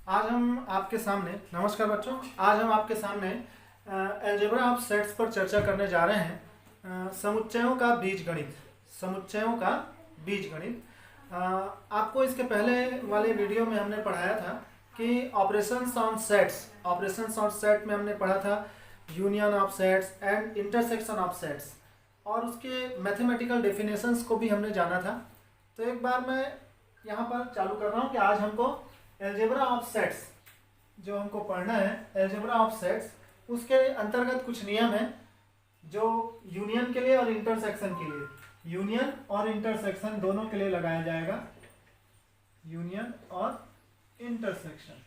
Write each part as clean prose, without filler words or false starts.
आज हम आपके सामने नमस्कार बच्चों। आज हम आपके सामने अलजेब्रा ऑफ सेट्स पर चर्चा करने जा रहे हैं। समुच्चयों का बीजगणित। समुच्चयों का बीजगणित। आपको इसके पहले वाले वीडियो में हमने पढ़ाया था कि operations on sets. Operations on set में हमने पढ़ा था union of sets and intersection of sets, और उसके मैथमेटिकल डेफिनेशंस को भी हमने जाना था। तो एक बार मैं यहाँ पर चालू कर रहा हूँ कि आज हमको अलजेब्रा ऑफ सेट्स जो हमको पढ़ना है, अलजेब्रा ऑफ सेट्स, उसके अंतर्गत कुछ नियम हैं जो यूनियन के लिए और इंटरसेक्शन के लिए, यूनियन और इंटरसेक्शन दोनों के लिए लगाया जाएगा। यूनियन और इंटरसेक्शन,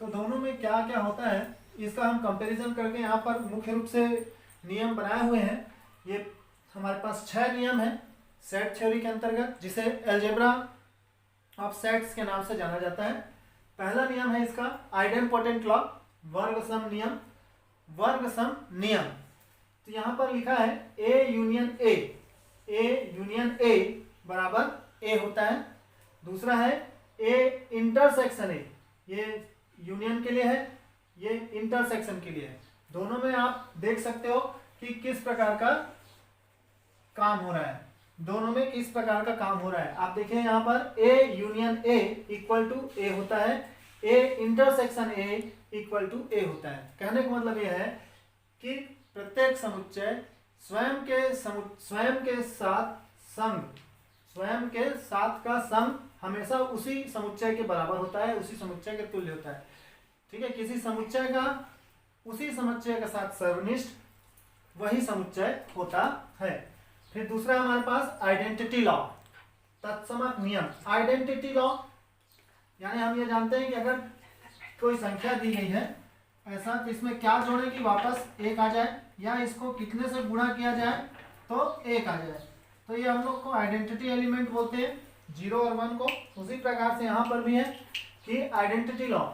तो दोनों में क्या क्या होता है इसका हम कंपैरिजन करके यहाँ पर मुख्य रूप से नियम बनाए हुए हैं। ये हमारे पास 6 नियम हैं सेट थ्योरी के अंतर्गत, जिसे अलजेब्रा ऑफ सेट्स के नाम से जाना जाता है। पहला नियम है इसका आइडेम्पोटेंट लॉ, वर्ग सम नियम। वर्ग सम नियम, तो यहाँ पर लिखा है A union A, A union ए बराबर ए होता है। दूसरा है ए इंटरसेक्शन ए, ये यूनियन के लिए है, ये इंटरसेक्शन के लिए है। दोनों में आप देख सकते हो कि किस प्रकार का काम हो रहा है, दोनों में किस प्रकार का काम हो रहा है। आप देखिए यहाँ पर A union A equal to A होता है, A intersection A equal to A होता है। कहने का मतलब यह है कि प्रत्येक समुच्चय स्वयं के साथ संग, स्वयं के साथ का संग हमेशा उसी समुच्चय के बराबर होता है, उसी समुच्चय के तुल्य होता है। ठीक है, किसी समुच्चय का उसी समुच्चय के साथ सर्वनिष्ठ वही समुच्चय होता है। फिर दूसरा हमारे पास आइडेंटिटी लॉ, तत्समक नियम। आइडेंटिटी लॉ यानी हम ये जानते हैं कि अगर कोई संख्या दी गई है ऐसा, तो इसमें क्या जोड़े कि वापस एक आ जाए, या इसको कितने से गुणा किया जाए तो एक आ जाए, तो ये हम लोग को आइडेंटिटी एलिमेंट बोलते हैं, 0 और 1 को। उसी प्रकार से यहाँ पर भी है कि आइडेंटिटी लॉ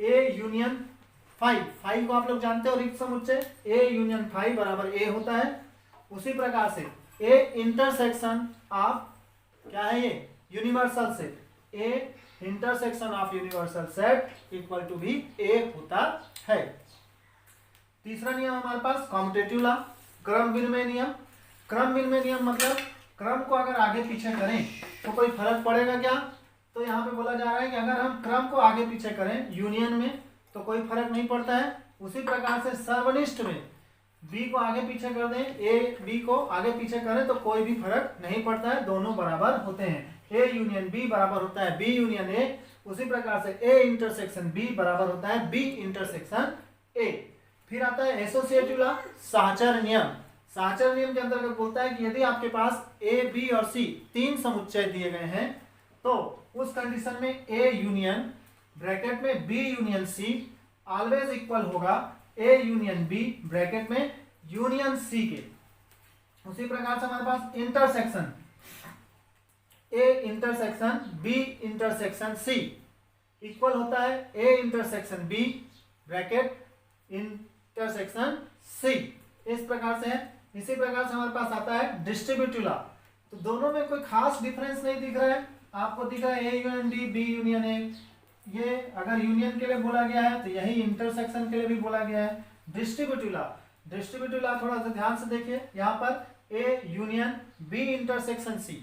ए यूनियन 5 को आप लोग जानते हो रिक्त समुच्चय, ए यूनियन 5 बराबर ए होता है। उसी प्रकार से ए इंटरसेक्शन ऑफ क्या है, ये universal set, A intersection of universal set equal to भी ए होता है। तीसरा नियम हमारे पास कॉम्यूटेटिव लॉ, क्रम विनिमय नियम। क्रम विनिमय नियम मतलब क्रम को अगर आगे पीछे करें तो कोई फर्क पड़ेगा क्या, तो यहाँ पे बोला जा रहा है कि अगर हम क्रम को आगे पीछे करें यूनियन में तो कोई फर्क नहीं पड़ता है। उसी प्रकार से सर्वनिष्ठ में बी को आगे पीछे कर दें, ए बी को आगे पीछे करें तो कोई भी फर्क नहीं पड़ता है, दोनों बराबर होते हैं। ए यूनियन बी बराबर होता है बी यूनियन ए। उसी प्रकार से ए इंटरसेक्शन बी बराबर होता है बी इंटरसेक्शन ए। फिर आता है एसोसिएटिव लॉ, साहचर्य नियम। साहचर्य नियम के अंतर्गत बोलता है कि यदि आपके पास ए बी और सी 3 समुच्चय दिए गए हैं तो उस कंडीशन में ए यूनियन ब्रैकेट में B union C always equal होगा ए यूनियन बी ब्रैकेट में यूनियन सी के। उसी प्रकार से हमारे पास intersection, A intersection B intersection C equal होता है A intersection B bracket intersection C. इस प्रकार से है। इसी प्रकार से हमारे पास आता है डिस्ट्रीब्यूटिव लॉ, तो दोनों में कोई खास डिफरेंस नहीं दिख रहा है, आपको दिख रहा है A union D B union A. ये अगर यूनियन के लिए बोला गया है तो यही इंटरसेक्शन के लिए भी बोला गया है। डिस्ट्रीब्यूटिव लॉ, डिस्ट्रीब्यूटिव लॉ थोड़ा सा ध्यान से देखिए, यहाँ पर A union B intersection C,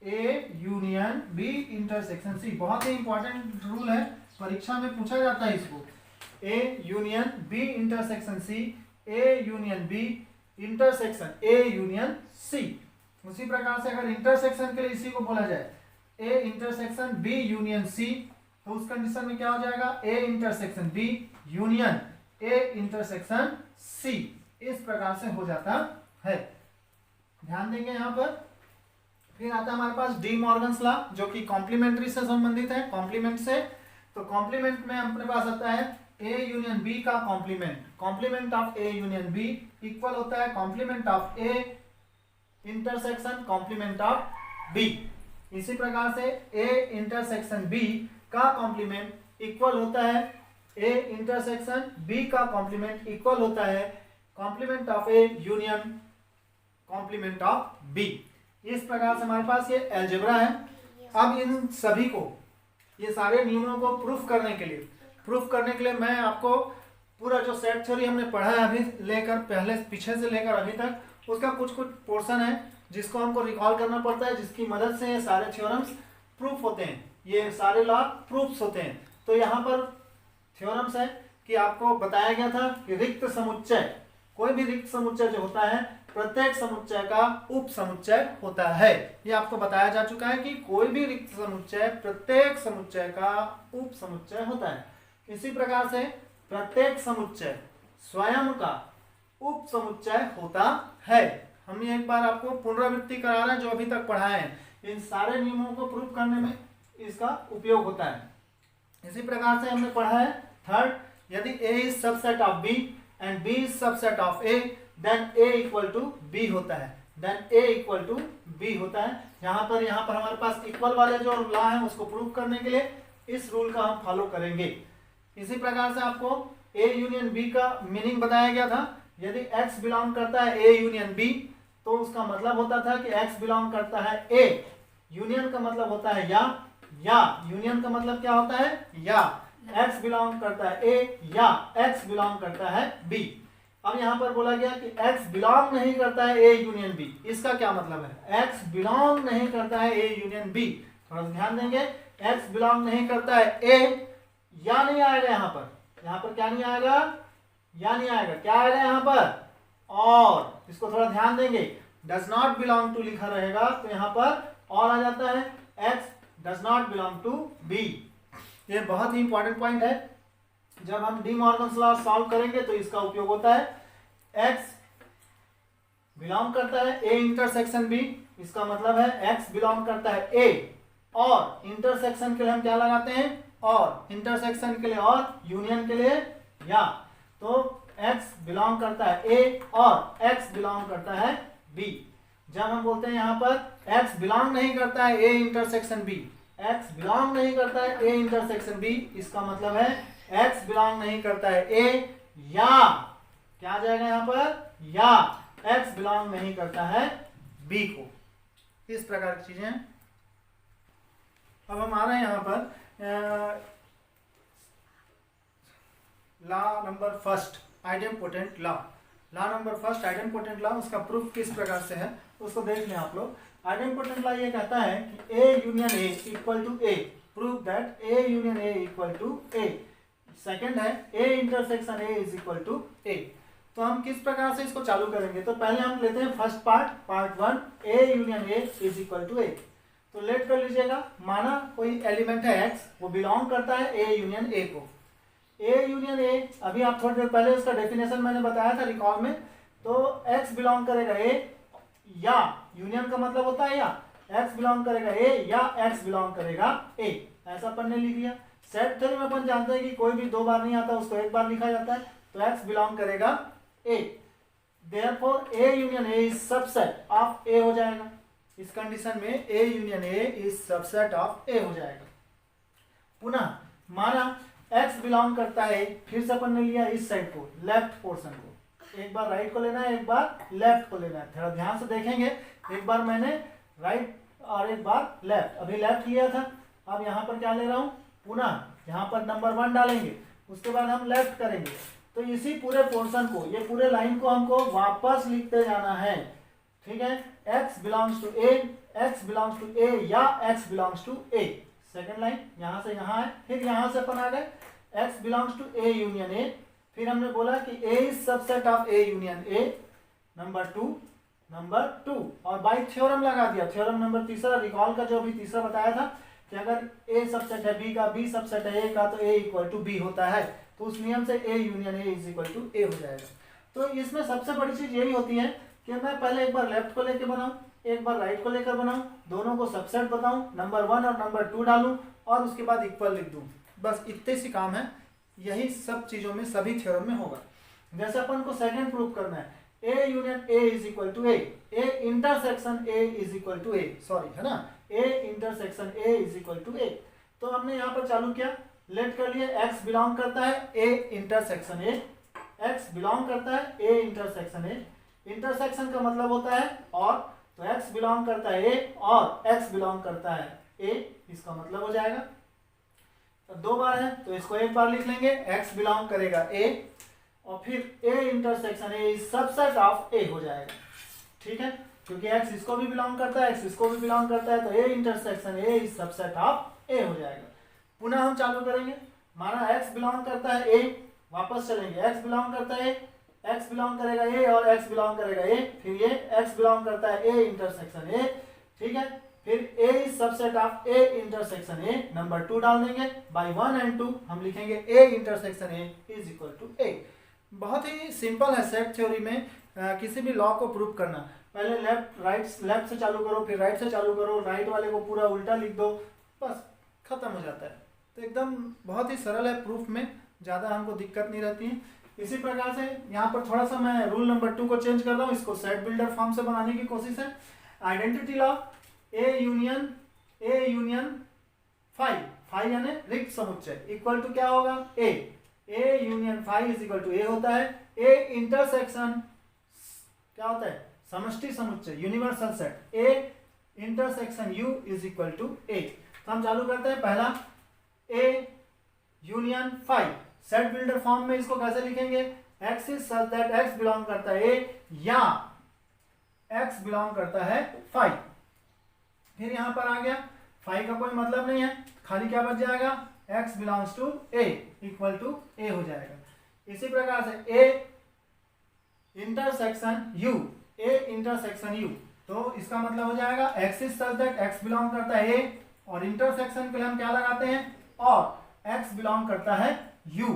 A union B intersection C बहुत ही इंपॉर्टेंट रूल है, परीक्षा में पूछा जाता है इसको। A union B intersection C, A union B intersection A union C. उसी प्रकार से अगर इंटरसेक्शन के लिए इसी को बोला जाए A intersection B union C, तो उस कंडीशन में क्या हो जाएगा A intersection B union A intersection C. इस प्रकार से हो जाता है, ध्यान देंगे यहाँ पर। फिर आता है हमारे पास डी मॉर्गन्स लॉ जो कि कॉम्प्लीमेंट्री से संबंधित है, कॉम्प्लीमेंट से। तो कॉम्प्लीमेंट में अपने पास आता है ए यूनियन बी का complement, complement of A union B equal होता है complement of A intersection complement of B. इसी प्रकार से ए इंटरसेक्शन बी का कॉम्प्लीमेंट इक्वल होता है ए इंटरसेक्शन बी का कॉम्प्लीमेंट इक्वल होता है complement of A union complement of B. इस प्रकार से हमारे पास ये अलजेब्रा है। अब इन सभी को ये सारे नियमों को प्रूफ करने के लिए मैं आपको पूरा जो सेट थ्योरी हमने पढ़ा है अभी लेकर पीछे से लेकर अभी तक उसका कुछ पोर्शन है जिसको हमको रिकॉल करना पड़ता है, जिसकी मदद से ये सारे थ्योरम्स प्रूफ होते हैं, ये सारे लॉ प्रूफ्स होते हैं। तो यहाँ पर थ्योरम्स है कि आपको बताया गया था कि रिक्त समुच्चय, कोई भी रिक्त समुच्चय जो होता है प्रत्येक समुच्चय का उप समुच्चय होता है। ये आपको बताया जा चुका है कि कोई भी रिक्त समुच्चय प्रत्येक समुच्चय का उप समुच्चय होता है। इसी प्रकार से प्रत्येक समुच्चय स्वयं का उप समुच्चय होता है। हम एक बार आपको पुनरावृत्ति करा रहे हैं जो अभी तक पढ़ा है, इन सारे नियमों को प्रूव करने में इसका उपयोग होता है। इसी प्रकार से हमने पढ़ा है थर्ड, यदि A is subset of B and B is subset of A then A equal to B होता है, यहाँ पर हमारे पास इक्वल वाले जो लॉ है उसको प्रूव करने के लिए इस रूल का हम फॉलो करेंगे। इसी प्रकार से आपको A यूनियन B का मीनिंग बताया गया था। यदि X बिलोंग करता है A यूनियन B तो उसका मतलब होता था कि X बिलोंग करता है A, यूनियन का मतलब होता है या यूनियन का मतलब क्या होता है या, X बिलोंग करता है A या X बिलोंग करता है B। अब यहाँ पर बोला गया कि X बिलोंग नहीं करता है A यूनियन B, इसका क्या मतलब है, X बिलोंग नहीं करता है A यूनियन B। थोड़ा ध्यान देंगे, X बिलोंग नहीं करता है A, या नहीं आएगा यहाँ पर क्या नहीं आएगा, या नहीं आएगा, क्या आएगा यहाँ पर और, इसको थोड़ा ध्यान देंगे, डज नॉट बिलोंग टू लिखा रहेगा तो यहाँ पर और आ जाता है, X does not belong to B। ये बहुत ही इंपॉर्टेंट पॉइंट है, जब हम डी मॉर्गन्स लॉ सॉल्व करेंगे तो इसका उपयोग होता है। X बिलोंग करता है A इंटरसेक्शन B, इसका मतलब है X बिलोंग करता है A, और इंटरसेक्शन के लिए हम क्या लगाते हैं और, इंटरसेक्शन के लिए और, यूनियन के लिए या, तो X बिलोंग करता है A और X बिलोंग करता है B। जब हम बोलते हैं यहाँ पर X बिलोंग नहीं करता है A intersection B, X belong नहीं करता है A इंटरसेक्शन B, इसका मतलब है X बिलोंग नहीं करता है A या, क्या आ जाएगा यहाँ पर या, X बिलोंग नहीं करता है B को। इस प्रकार की चीजें। अब हम आ रहे हैं यहाँ पर law number first, idempotent law number first idempotent law, उसका प्रूफ किस प्रकार से है उसको देख लें आप लोग। आइडेम्पोटेंट लॉ ये कहता है कि A union A equal to A, prove that A union A equal to A। Second है A intersection A is equal to A। तो हम किस प्रकार से इसको चालू करेंगे, तो पहले हम लेते हैं first part 1, A union A is equal to A। तो लेट कर लीजिएगा, माना कोई एलिमेंट है X, वो बिलोंग करता है A यूनियन A को। A यूनियन A, अभी आप थोड़ी देर पहले उसका डेफिनेशन मैंने बताया था रिकॉल में, तो X बिलोंग करेगा A या, यूनियन का मतलब होता है या, X बिलोंग करेगा A या X बिलोंग करेगा A, ऐसा अपन ने लिख लिया। सेट थ्योरी में अपन जानते हैं कि कोई भी दो बार नहीं आता, उसको एक बार लिखा जाता है, तो X बिलोंग करेगा A, therefore A union A is subset of A हो जाएगा। इस कंडीशन में A union A is subset of A हो जाएगा। पुनः माना X बिलोंग करता है, फिर से अपन ने लिया इस साइड को, लेफ्ट पोर्शन को, एक बार राइट को लेना है, एक बार लेफ्ट को लेना है। थोड़ा ध्यान से देखेंगे, एक बार मैंने राइट और एक बार लेफ्ट, अभी लेफ्ट लिया था, अब यहाँ पर क्या ले रहा हूँ, पुनः यहाँ पर नंबर 1 डालेंगे, उसके बाद हम लेफ्ट करेंगे। तो इसी पूरे पोर्शन को, ये पूरे लाइन को हमको वापस लिखते जाना है, ठीक है। X belongs to A, X belongs to A या X belongs to A। Second line यहाँ से यहाँ है, फिर यहाँ से अपन आ गए X belongs to A union A, फिर हमने बोला कि A is subset of A union A, number 2, और बाई थ्योरम लगा दिया। थ्योरम नंबर तीसरा, रिकॉल का जो अभी तीसरा बताया था कि अगर A सबसेट है B का, B सबसेट है A का, तो A इक्वल टू B होता है, तो उस नियम से A union A is equal to A हो जाएगा। तो इसमें सबसे बड़ी चीज यही होती है कि मैं पहले एक बार लेफ्ट को लेकर बनाऊं, एक बार राइट को लेकर बनाऊं, दोनों को सबसेट बताऊं, नंबर 1 और नंबर 2 डालूं और उसके बाद इक्वल लिख दूं। बस इतने सी काम है, यही सब चीजों में, सभी थ्योरम में होगा। जैसे अपन को सेकंड प्रूव करना है, A union A is equal to A, A intersection A is equal to A, sorry है ना, A intersection A is equal to A। तो हमने यहाँ पर चालू किया, लेट कर लिए, X बिलोंग करता है A intersection A, X belong करता है A इंटरसेक्शन A, इंटरसेक्शन का मतलब होता है और, तो X बिलोंग करता है A और X बिलोंग करता है A, इसका मतलब हो जाएगा। दो बार है तो इसको एक बार लिख लेंगे, x बिलोंग करेगा A और फिर A intersection A is subset of A हो जाएगा। ठीक है, क्योंकि x इसको भी बिलोंग करता है, x इसको भी बिलोंग करता है, तो A intersection A is subset of A हो जाएगा। पुनः हम चालू करेंगे, माना x बिलोंग करता है A, वापस चलेंगे, x बिलोंग करता है x बिलोंग करेगा A और x बिलोंग करेगा A, फिर ये x बिलोंग करता है A इंटरसेक्शन A। ठीक है, फिर A is subset of A intersection A, number 2 डाल देंगे, बाई 1 एंड 2 हम लिखेंगे A intersection A is equal to A। बहुत ही सिंपल है सेट थ्योरी में किसी भी लॉ को प्रूव करना। पहले लेफ्ट से चालू करो, फिर राइट से चालू करो, राइट वाले को पूरा उल्टा लिख दो, बस खत्म हो जाता है। तो एकदम बहुत ही सरल है, प्रूफ में ज़्यादा हमको दिक्कत नहीं रहती है। इसी प्रकार से यहाँ पर थोड़ा सा मैं रूल नंबर 2 को चेंज कर रहा हूँ, इसको सेट बिल्डर फॉर्म से बनाने की कोशिश है। Identity law A union phi यानी रिक्त समुच्चय इक्वल टू क्या होगा A union phi is equal to A होता है। A इंटरसेक्शन क्या होता है, समष्टि समुच्चय, universal set A intersection U is equal to A। तो हम चालू करते हैं, पहला A union phi, set builder form में इसको कैसे लिखेंगे, x is such that x belong करता है A या x बिलोंग करता है फाई। फिर यहां पर आ गया, फाई का कोई मतलब नहीं है, खाली क्या बच जाएगा, x belongs to A equal to A हो जाएगा। इसी प्रकार से A इंटरसेक्शन U, तो इसका मतलब हो जाएगा x is such that x belong करता है A और इंटरसेक्शन के लिए हम क्या लगाते हैं, और x बिलोंग करता है U।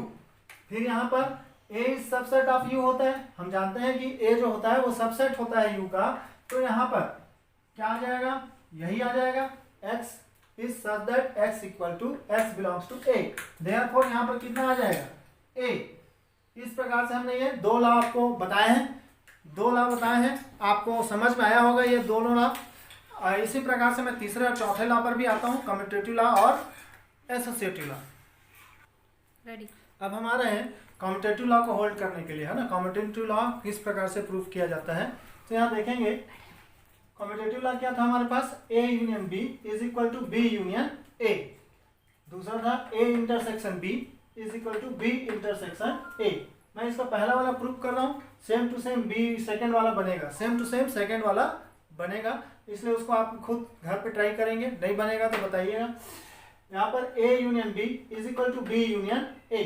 फिर यहाँ पर A is subset of U होता है, हम जानते हैं कि A जो होता है वो सबसेट होता है U का, तो यहाँ पर क्या आ जाएगा, यही आ जाएगा, x is such that x equal to x belongs to A। Therefore यहाँ पर कितना आ जाएगा, A। इस प्रकार से हमने ये दो लॉ आपको बताए हैं, आपको समझ में आया होगा ये दोनों लॉ। इसी प्रकार से मैं तीसरे और चौथे लॉ पर भी आता हूँ, कम्यूटेटिव लॉ और एसोसिएटिव लॉ। रेडी। अब हम आ रहे हैं कम्यूटेटिव लॉ को होल्ड करने के लिए, है ना। कम्यूटेटिव लॉ किस प्रकार से प्रूफ किया जाता है, तो यहाँ देखेंगे कम्यूटेटिव लॉ क्या था हमारे पास, A union B is equal to B union A। दूसरा था A intersection B is equal to B intersection A। मैं इसका पहला वाला प्रूफ कर रहा हूँ, same to same B second वाला बनेगा, सेम टू सेम सेकंड वाला बनेगा, इसलिए उसको आप खुद घर पे ट्राई करेंगे, नहीं बनेगा तो बताइएगा। यहाँ पर A union B is equal to B union A।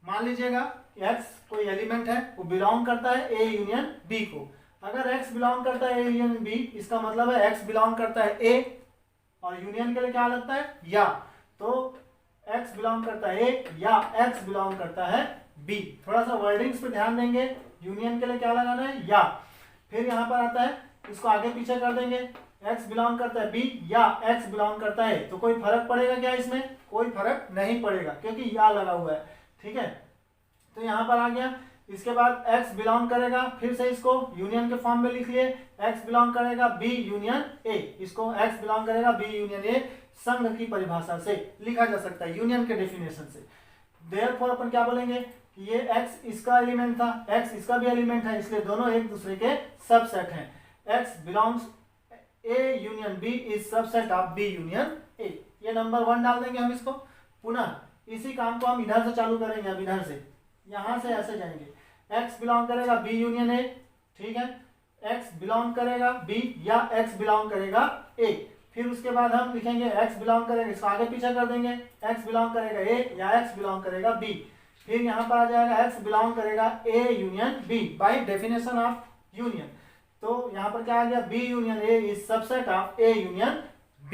मान लीजिएगा x कोई एलिमेंट है, वो बिलोंग करता है A यूनियन B को। अगर x बिलोंग करता है A यूनियन B, इसका मतलब है x बिलोंग करता है A और यूनियन के लिए क्या लगता है या, तो x बिलोंग करता है A या x बिलोंग करता है B। थोड़ा सा वर्डिंग्स पे ध्यान देंगे, यूनियन के लिए क्या लगाना है या। फिर यहाँ पर आता है, इसको आगे पीछे कर देंगे, x बिलोंग करता है B या x बिलोंग करता है, तो कोई फर्क पड़ेगा क्या इसमें, कोई फर्क नहीं पड़ेगा क्योंकि या लगा हुआ है। ठीक है, तो यहाँ पर आ गया, इसके बाद x बिलोंग करेगा, फिर से इसको यूनियन के फॉर्म में लिख लिए, x बिलोंग करेगा B यूनियन A, इसको x बिलोंग करेगा B यूनियन A संघ की परिभाषा से लिखा जा सकता है, यूनियन के डेफिनेशन से। देयरफॉर अपन क्या बोलेंगे कि ये x इसका एलिमेंट था, x इसका भी एलिमेंट है, इसलिए दोनों एक दूसरे के सबसेट हैं। x belongs A union B is subset of B union A। ये नंबर 1 डाल देंगे हम इसको। पुनः इसी काम को हम इधर से चालू करेंगे, अब इधर से यहां से ऐसे जाएंगे, x बिलोंग करेगा B यूनियन A। ठीक है, x बिलोंग करेगा B या x बिलोंग करेगा A। फिर उसके बाद हम लिखेंगे x बिलोंग करेगा, इसको आगे पीछे कर देंगे, x बिलोंग करेगा A या x बिलोंग करेगा B। फिर यहाँ पर आ जाएगा x बिलोंग करेगा A union B by definition of union. तो यहाँ पर क्या आ गया, B union A is subset of A union B,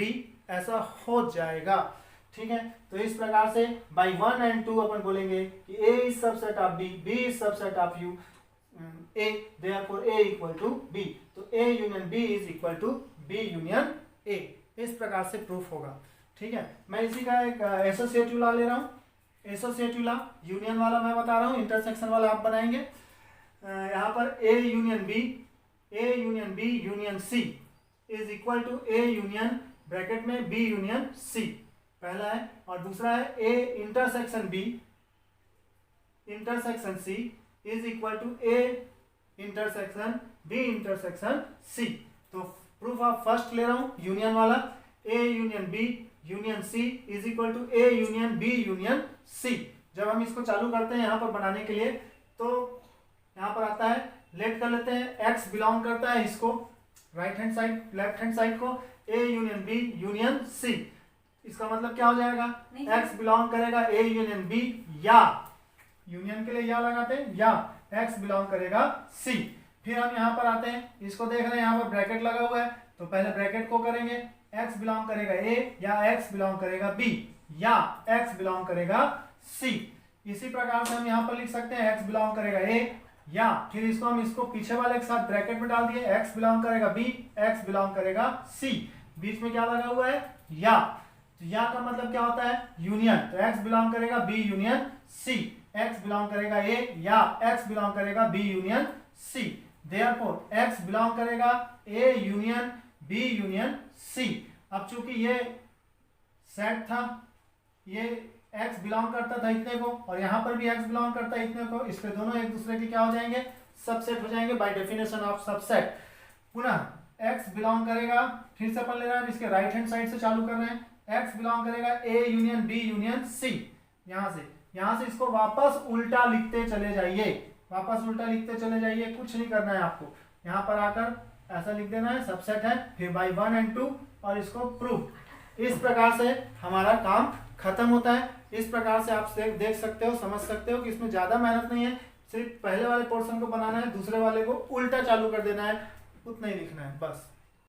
ऐसा हो जाएगा। ठीक है, तो इस प्रकार से बाई 1 एंड 2 अपन बोलेंगे कि A is subset of B, B is subset of U, A, therefore A equal to B। तो A union B is equal to B union A। इस प्रकार से प्रूफ होगा। ठीक है, मैं इसी का एक एसोसिएटिव लॉ ले रहा हूँ। एसोसिएटिव लॉ यूनियन वाला मैं बता रहा हूँ, इंटरसेक्शन वाला आप बनाएंगे। यहाँ पर A union B union C is equal to A union bracket में B यूनियन C, पहला है, और दूसरा है A intersection B intersection C is equal to A intersection B intersection C। तो प्रूफ ऑफ फर्स्ट ले रहा हूं यूनियन वाला, A union B union C is equal to A union B union C. जब हम इसको चालू करते हैं यहाँ पर बनाने के लिए तो यहाँ पर आता है, लेट कर लेते हैं, x बिलोंग करता है इसको right hand side, left hand side को a union b union c। इसका मतलब क्या हो जाएगा, x बिलोंग करेगा a यूनियन b, या यूनियन के लिए या लगाते हैं, या x बिलोंग करेगा c। फिर हम यहाँ पर आते हैं, इसको देख रहे हैं यहाँ पर ब्रैकेट लगा हुआ है, तो पहले ब्रैकेट को करेंगे, x बिलोंग करेगा a या x बिलोंग करेगा b या x बिलोंग करेगा c। इसी प्रकार से हम यहाँ पर लिख सकते हैं x बिलोंग करेगा a, या फिर इसको हम इसको पीछे वाले के साथ ब्रैकेट में डाल दिए, x बिलोंग करेगा b, x बिलोंग करेगा c। बीच में क्या लगा हुआ है, या। तो या का मतलब क्या होता है, यूनियन। तो x बिलोंग करेगा b union c, x belong करेगा a या x बिलोंग करेगा b union c। Therefore x belong करेगा a union b union c। अब चूंकि ये सेट था, ये x बिलोंग करता था इतने को, और यहाँ पर भी x बिलोंग करता है इतने को, इस पे दोनों एक दूसरे के क्या हो जाएंगे, सबसेट हो जाएंगे बाय डेफिनेशन ऑफ सबसेट। पुनः x बिलोंग करेगा, फिर से अपन ले रहे हैं, इसके राइट हैंड साइड से चालू कर रहे हैं, x बिलोंग करेगा a union b union c। यहाँ से इसको वापस उल्टा लिखते चले जाइए, वापस उल्टा लिखते चले जाइए, कुछ नहीं करना है आपको। यहाँ पर आकर ऐसा लिख देना है, सबसेट है, फिर बाय 1 and 2 और इसको प्रूव। इस प्रकार से हमारा काम खत्म होता है। इस प्रकार से आप देख सकते हो, समझ सकते हो कि इसमें ज्यादा मेहनत नहीं है, सिर्फ पहले वाले पोर्शन को बनाना है, दूसरे वाले को उल्टा चालू कर देना है, उतना ही लिखना है बस।